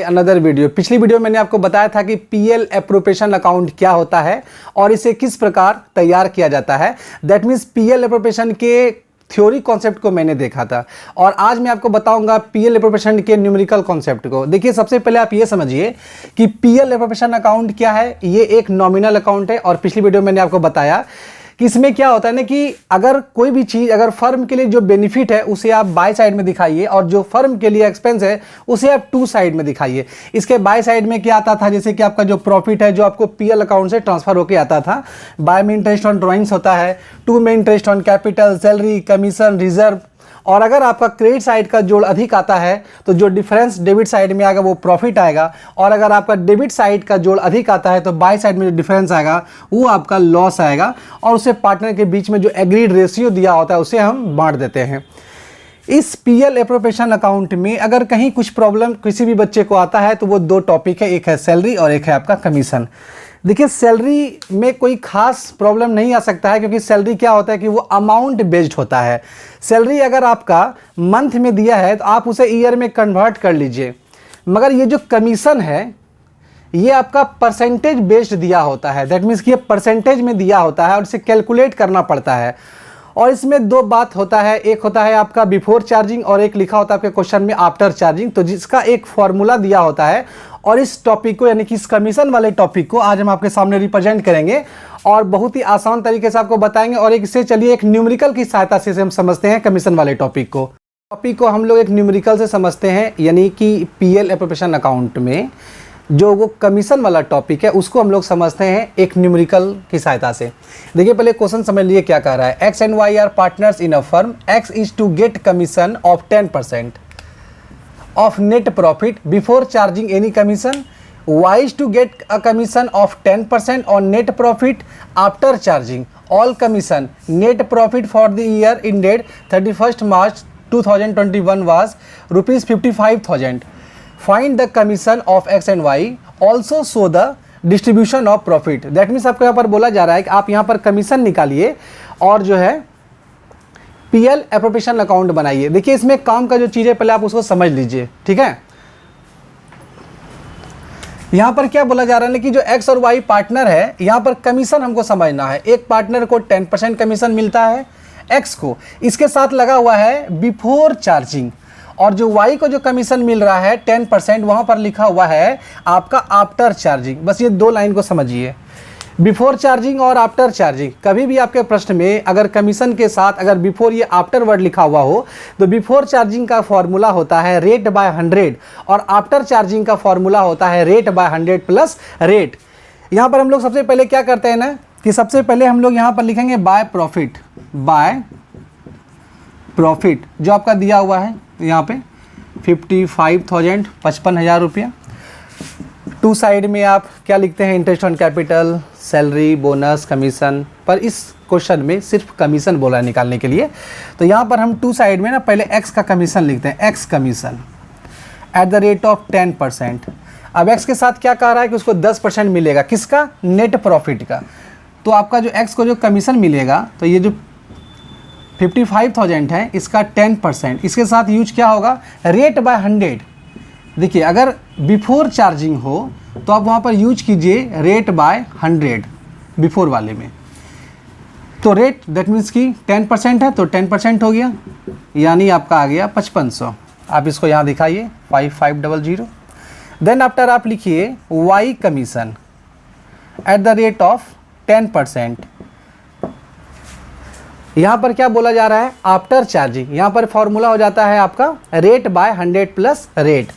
Another video. पिछली video मैंने आपको बताया था कि पीएल एप्रोप्रिएशन अकाउंट क्या होता है और इसे किस प्रकार तैयार किया जाता है। दैट मीन्स पीएल एप्रोप्रिएशन के थ्योरी कॉन्सेप्ट को मैंने देखा था और आज मैं आपको बताऊंगा पीएल एप्रोप्रिएशन के न्यूमेरिकल कॉन्सेप्ट को। देखिए, सबसे पहले आप ये समझिए कि पीएल एप्रोप्रिएशन अकाउंट क्या है। ये एक नॉमिनल अकाउंट है और पिछली वीडियो मैंने आपको बताया कि इसमें क्या होता है ना कि अगर कोई भी चीज़, अगर फर्म के लिए जो बेनिफिट है उसे आप बाय साइड में दिखाइए और जो फर्म के लिए एक्सपेंस है उसे आप टू साइड में दिखाइए। इसके बाय साइड में क्या आता था, जैसे कि आपका जो प्रॉफिट है जो आपको पीएल अकाउंट से ट्रांसफर होकर आता था, बाय में इंटरेस्ट ऑन ड्रॉइंग्स होता है, टू में interest on capital, salary, commission, reserve. और अगर आपका क्रेडिट साइड का जोड़ अधिक आता है तो जो डिफरेंस डेबिट साइड में आएगा वो प्रॉफिट आएगा, और अगर आपका डेबिट साइड का जोड़ अधिक आता है तो बाय साइड में जो डिफरेंस आएगा वो आपका लॉस आएगा, और उसे पार्टनर के बीच में जो एग्रीड रेशियो दिया होता है उसे हम बांट देते हैं। इस पीएल एप्रोप्रिएशन अकाउंट में अगर कहीं कुछ प्रॉब्लम किसी भी बच्चे को आता है तो वो दो टॉपिक है, एक है सैलरी और एक है आपका कमीशन। देखिए, सैलरी में कोई खास प्रॉब्लम नहीं आ सकता है क्योंकि सैलरी क्या होता है कि वो अमाउंट बेस्ड होता है। सैलरी अगर आपका मंथ में दिया है तो आप उसे ईयर में कन्वर्ट कर लीजिए, मगर ये जो कमीशन है ये आपका परसेंटेज बेस्ड दिया होता है। दैट मीन्स कि ये परसेंटेज में दिया होता है और इसे कैलकुलेट करना पड़ता है। और इसमें दो बात होता है, एक होता है आपका बिफोर चार्जिंग और एक लिखा होता है आपके क्वेश्चन में आफ्टर चार्जिंग, तो जिसका एक फॉर्मूला दिया होता है। और इस टॉपिक को यानी कि इस कमीशन वाले टॉपिक को आज हम आपके सामने रिप्रेजेंट करेंगे और बहुत ही आसान तरीके से आपको बताएंगे। और एक इससे चलिए एक न्यूमेरिकल की सहायता से हम समझते हैं कमीशन वाले टॉपिक को हम लोग एक न्यूमेरिकल से समझते हैं, यानी कि पीएल एप्रोप्रिएशन अकाउंट में जो वो कमीशन वाला टॉपिक है उसको हम लोग समझते हैं एक न्यूमेरिकल की सहायता से। देखिए, पहले क्वेश्चन समझ लीजिए क्या कह रहा है। X and Y are partners in a firm. X is to get commission of 10% of net profit before charging any commission. Y is to get a commission of 10% on net profit after charging all commission. Net profit for the year ended 31st March 2021 was rupees 55,000. Find the commission of X and Y. Also show the distribution of profit. That means आपको यहाँ पर बोला जा रहा है कि आप यहाँ पर कमीशन निकालिए और जो है पीएल एप्रोप्रिएशन अकाउंट बनाइए। देखिए, इसमें काम का जो चीज़ है पहले आप उसको समझ लीजिए, ठीक है। यहाँ पर क्या बोला जा रहा है ना कि जो एक्स और वाई पार्टनर है, यहाँ पर कमीशन हमको समझना है। एक पार्टनर को 10% कमीशन मिलता है एक्स को, इसके साथ लगा हुआ है बिफोर चार्जिंग, और जो वाई को जो कमीशन मिल रहा है 10% वहाँ पर लिखा हुआ है आपका आफ्टर चार्जिंग। बस ये दो लाइन को समझिए, बिफोर चार्जिंग और आफ्टर चार्जिंग। कभी भी आपके प्रश्न में अगर कमीशन के साथ अगर बिफोर ये आफ्टर वर्ड लिखा हुआ हो तो बिफोर चार्जिंग का फॉर्मूला होता है रेट बाय 100 और आफ्टर चार्जिंग का फॉर्मूला होता है रेट बाय 100 प्लस रेट। यहाँ पर हम लोग सबसे पहले क्या करते हैं ना कि सबसे पहले हम लोग यहाँ पर लिखेंगे बाय प्रॉफिट। बाय प्रॉफिट जो आपका दिया हुआ है यहाँ पे 55,000, 55,000 रुपया। टू साइड में आप क्या लिखते हैं, interest on capital, salary, bonus, commission. पर इस क्वेश्चन में सिर्फ कमीशन बोला है निकालने के लिए, तो यहाँ पर हम टू साइड में ना पहले एक्स का कमीशन लिखते हैं। X commission at the rate of 10%। अब एक्स के साथ क्या कह रहा है कि उसको 10% मिलेगा, किसका, नेट प्रॉफिट का। तो आपका जो एक्स को जो कमीशन मिलेगा तो ये जो 55,000 है इसका 10%, इसके साथ यूज क्या होगा, रेट बाय 100। देखिए, अगर बिफोर चार्जिंग हो तो आप वहाँ पर यूज कीजिए रेट बाय 100 बिफोर वाले में। तो रेट दैट मीन्स कि 10% है तो 10% हो गया, यानी आपका आ गया 5500। आप इसको यहाँ दिखाइए 5500। देन आफ्टर आप लिखिए Y commission at the rate of 10%। यहाँ पर क्या बोला जा रहा है, आफ्टर चार्जिंग। यहाँ पर फॉर्मूला हो जाता है आपका रेट बाय 100 प्लस रेट।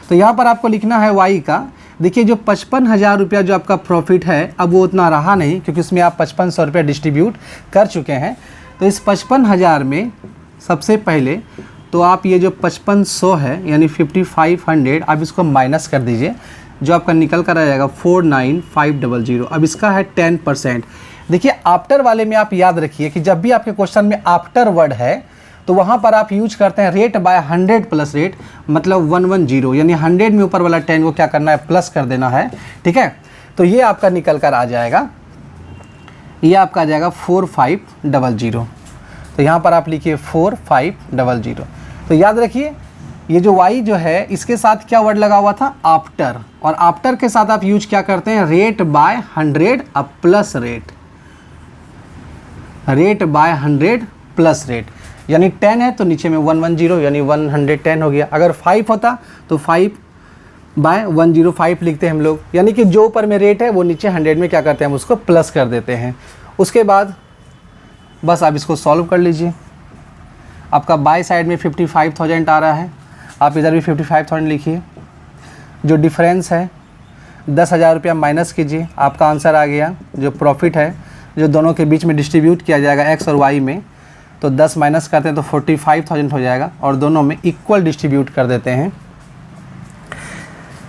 तो यहाँ पर आपको लिखना है वाई का। देखिए, जो 55,000 रुपया जो आपका प्रॉफिट है अब वो उतना रहा नहीं क्योंकि उसमें आप 5500 रुपया डिस्ट्रीब्यूट कर चुके हैं। तो इस 55,000 में सबसे पहले तो आप ये जो 5500 है यानी 5500 आप इसको माइनस कर दीजिए, जो आपका निकल कर आ जाएगा 49,500। अब इसका है 10%। देखिए, आफ्टर वाले में आप याद रखिए कि जब भी आपके क्वेश्चन में आफ्टर वर्ड है तो वहाँ पर आप यूज करते हैं रेट बाय 100 प्लस रेट, मतलब 110, यानी 100 में ऊपर वाला 10 को क्या करना है, प्लस कर देना है, ठीक है। तो ये आपका निकल कर आ जाएगा, ये आपका आ जाएगा 4500। तो यहाँ पर आप लिखिए 4500। तो याद रखिए ये जो y जो है इसके साथ क्या वर्ड लगा हुआ था, आफ्टर, और आफ्टर के साथ आप यूज क्या करते हैं, रेट बाय 100 अब plus rate, rate by 100 plus rate, यानी 10 है तो नीचे में 110 यानी 110 हो गया। अगर 5 होता तो 5 बाय 105 लिखते हैं हम लोग, यानी कि जो ऊपर में रेट है वो नीचे 100 में क्या करते हैं, हम उसको प्लस कर देते हैं। उसके बाद बस आप इसको सॉल्व कर लीजिए। आपका बाय साइड में 55,000 आ रहा है, आप इधर भी 55,000 लिखिए। जो डिफरेंस है 10,000 रुपया माइनस कीजिए, आपका आंसर आ गया। जो प्रॉफिट है जो दोनों के बीच में डिस्ट्रीब्यूट किया जाएगा एक्स और वाई में, तो 10 माइनस करते हैं तो 45,000 हो जाएगा, और दोनों में इक्वल डिस्ट्रीब्यूट कर देते हैं,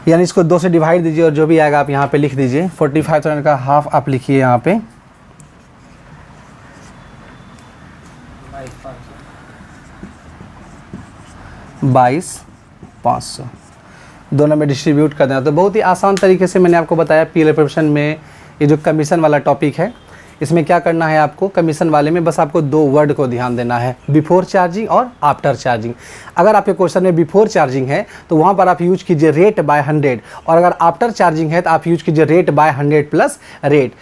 यानी इसको 2 से डिवाइड दीजिए और जो भी आएगा आप यहाँ पे लिख दीजिए। 45,000 का हाफ आप लिखिए यहाँ पे 22,500, दोनों में डिस्ट्रीब्यूट कर देना। तो बहुत ही आसान तरीके से मैंने आपको बताया पीएल एप्रोप्रिएशन में ये जो कमीशन वाला टॉपिक है, इसमें क्या करना है आपको, कमीशन वाले में बस आपको 2 वर्ड को ध्यान देना है, बिफोर चार्जिंग और आफ्टर चार्जिंग। अगर आपके क्वेश्चन में बिफोर चार्जिंग है तो वहाँ पर आप यूज कीजिए रेट बाय 100, और अगर आफ्टर चार्जिंग है तो आप यूज कीजिए रेट बाय 100 प्लस रेट।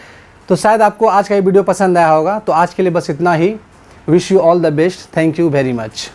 तो शायद आपको आज का ये वीडियो पसंद आया होगा। तो आज के लिए बस इतना ही। Wish you all the best, thank you very much.